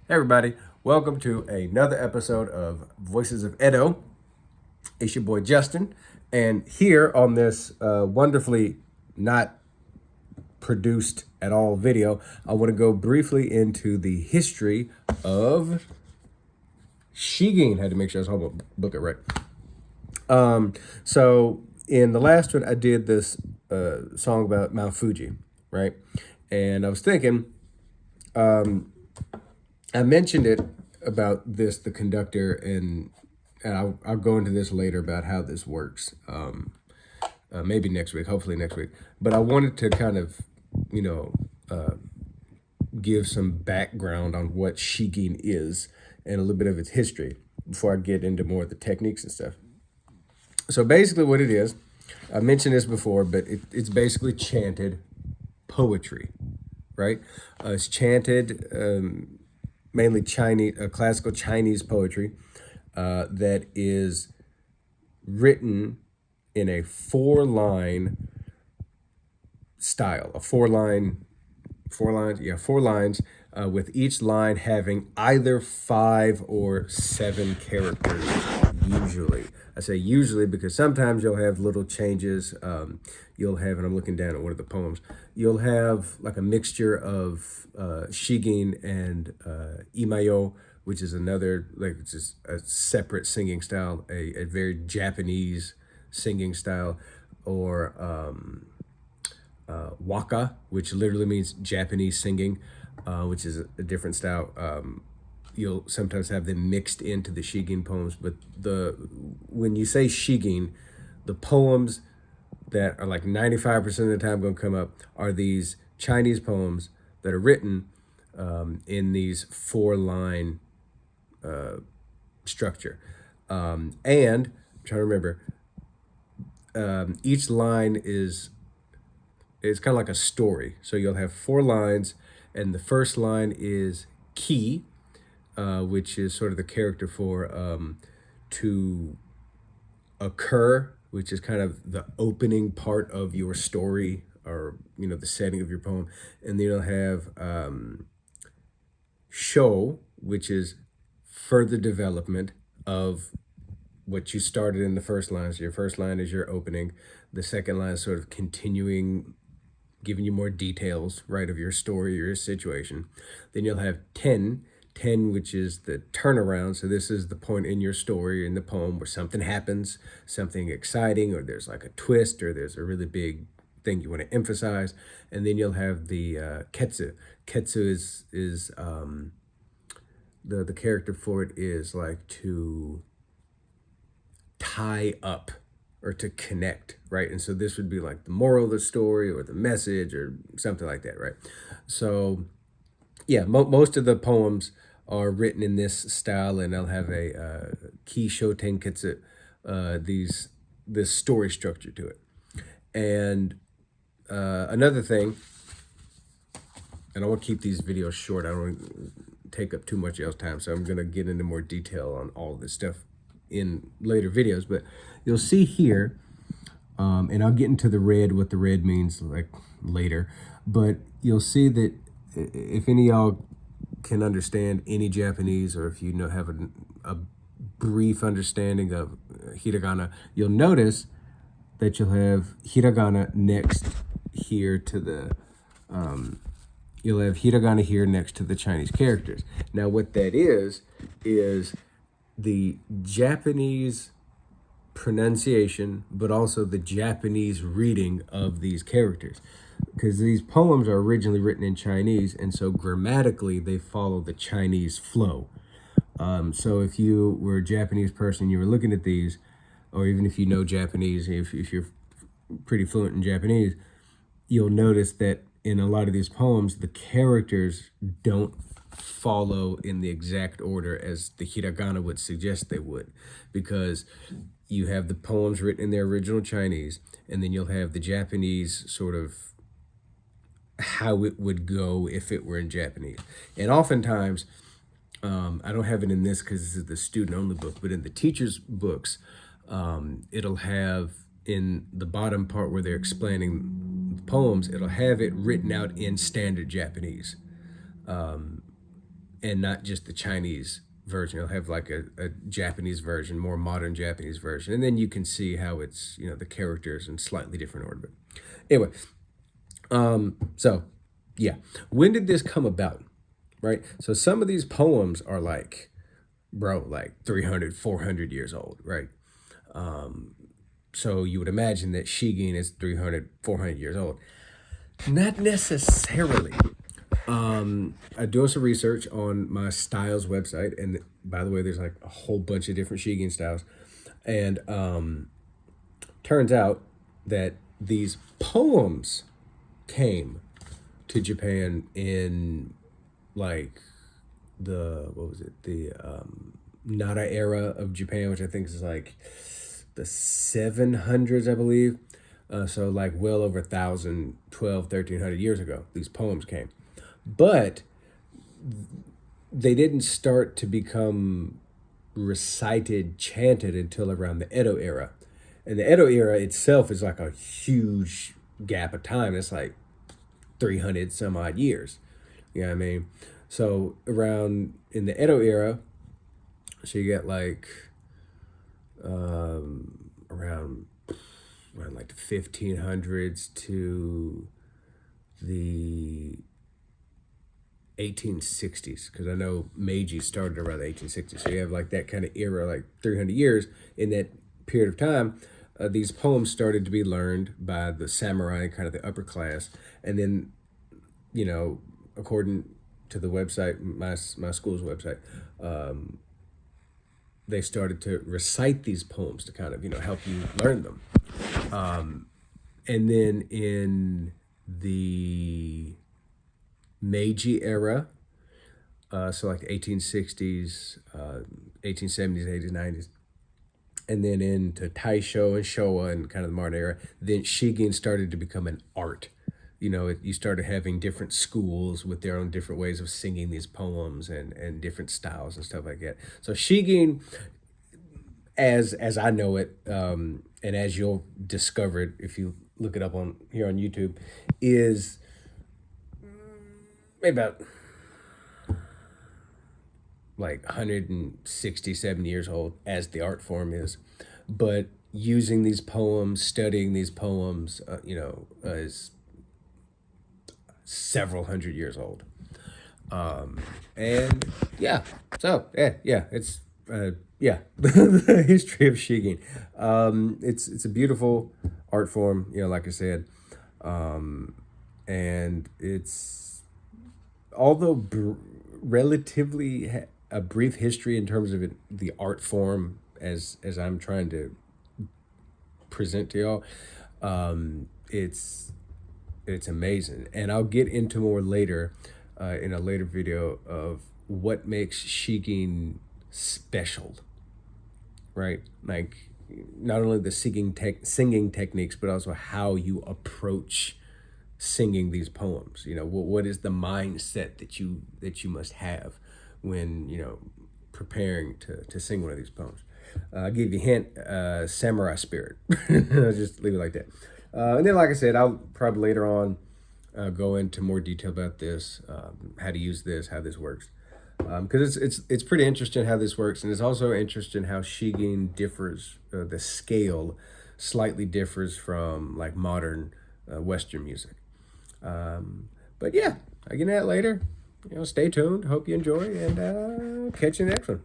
Hey everybody, welcome to another episode of Voices of Edo. It's your boy Justin, and here on this wonderfully not produced at all video, I want to go briefly into the history of shigin. Had to make sure I was holding my book it right. So in the last one, I did this song about Mount Fuji, right? And I was thinking, I mentioned it about this, the conductor, and I'll go into this later about how this works. Maybe next week, hopefully next week. But I wanted to kind of, you know, give some background on what shigin is and a little bit of its history before I get into more of the techniques and stuff. So basically, what it is, I mentioned this before, but it's basically chanted poetry, right? It's chanted mainly Chinese, classical Chinese poetry that is written in a four-line style, four lines, with each line having either 5 or 7 characters, usually. I say usually because sometimes you'll have little changes. You'll have, and I'm looking down at one of the poems, you'll have like a mixture of shigin and imayo, which is another, like, it's just a separate singing style, a very Japanese singing style, or waka, which literally means Japanese singing, which is a different style. You'll sometimes have them mixed into the shigin poems, but when you say shigin, the poems that are like 95% of the time going to come up are these Chinese poems that are written in these 4-line structure. And I'm trying to remember, each line is it's kind of like a story. So you'll have 4 lines, and the first line is ki, which is sort of the character for to occur, which is kind of the opening part of your story, or the setting of your poem. And then you'll have show, which is further development of what you started in the first line. So your first line is your opening. The second line is sort of continuing, giving you more details, right, of your story or your situation. Then you'll have 10, which is the turnaround. So this is the point in your story, in the poem, where something happens, something exciting, or there's like a twist, or there's a really big thing you want to emphasize. And then you'll have the ketsu. Ketsu is the character for it is like to tie up or to connect, right? And so this would be like the moral of the story or the message or something like that, right? So yeah, most of the poems are written in this style, and they'll have a ki shoten ketsu, this story structure to it. And another thing, and I want to keep these videos short. I don't want to take up too much else time, so I'm going to get into more detail on all this stuff in later videos. But you'll see here, and I'll get into what the red means like later. But you'll see that if any of y'all can understand any Japanese, or if you have a brief understanding of hiragana, you'll notice that you'll have hiragana next here to the you'll have hiragana here next to the Chinese characters. Now what that is the Japanese pronunciation, but also the Japanese reading of these characters, because these poems are originally written in Chinese, and so grammatically they follow the Chinese flow. So if you were a Japanese person, you were looking at these, or even if you know Japanese, if you're pretty fluent in Japanese, you'll notice that in a lot of these poems, the characters don't follow in the exact order as the hiragana would suggest they would, because you have the poems written in their original Chinese, and then you'll have the Japanese sort of how it would go if it were in Japanese. And oftentimes, I don't have it in this because this is the student-only book, but in the teacher's books, it'll have in the bottom part where they're explaining the poems, it'll have it written out in standard Japanese. and not just the Chinese version. It'll have like a Japanese version, more modern Japanese version, and then you can see how it's, you know, the characters in slightly different order. But anyway, so yeah, when did this come about? Right. So some of these poems are like, bro, like 300, 400 years old, right? So you would imagine that shigin is 300, 400 years old. Not necessarily. I'm doing some research on my styles website, and by the way, there's like a whole bunch of different shigin styles, and turns out that these poems came to Japan in like the what was it, the Nara era of Japan, which I think is like the 700s, I believe. So like well over 1,000, 1,300 years ago, these poems came. But they didn't start to become recited, chanted until around the Edo era. And the Edo era itself is like a huge gap of time. It's like 300 some odd years. You know what I mean? So around in the Edo era, so you get like around like the 1500s to the 1860s, because I know Meiji started around the 1860s. So you have like that kind of era, like 300 years. In that period of time, these poems started to be learned by the samurai, kind of the upper class. And then, you know, according to the website, my school's website, they started to recite these poems to kind of, you know, help you learn them. And then in the Meiji era, so like the 1860s, 1870s, 80s, 90s, and then into Taisho and Showa and kind of the modern era, then shigin started to become an art. You know, you started having different schools with their own different ways of singing these poems and different styles and stuff like that. So shigin, as I know it, and as you'll discover it if you look it up on here on YouTube, is maybe about like 160, 70 years old, as the art form is. But using these poems, studying these poems, you know, is several hundred years old. And yeah, so yeah, it's yeah, the history of shigin. It's a beautiful art form, you know, like I said, and it's, although relatively a brief history in terms of it, the art form as I'm trying to present to y'all, it's amazing, and I'll get into more later, in a later video, of what makes shigin special, right? Like not only the singing techniques, but also how you approach singing these poems. You know, what is the mindset that you must have when, you know, preparing to sing one of these poems. I'll give you a hint, samurai spirit. I'll just leave it like that. And then, like I said, I'll probably later on go into more detail about this, how to use this, how this works. Because it's pretty interesting how this works, and it's also interesting how shigin differs. The scale slightly differs from like modern Western music. But yeah, I'll get into that later. You know, stay tuned. Hope you enjoy, and catch you in the next one.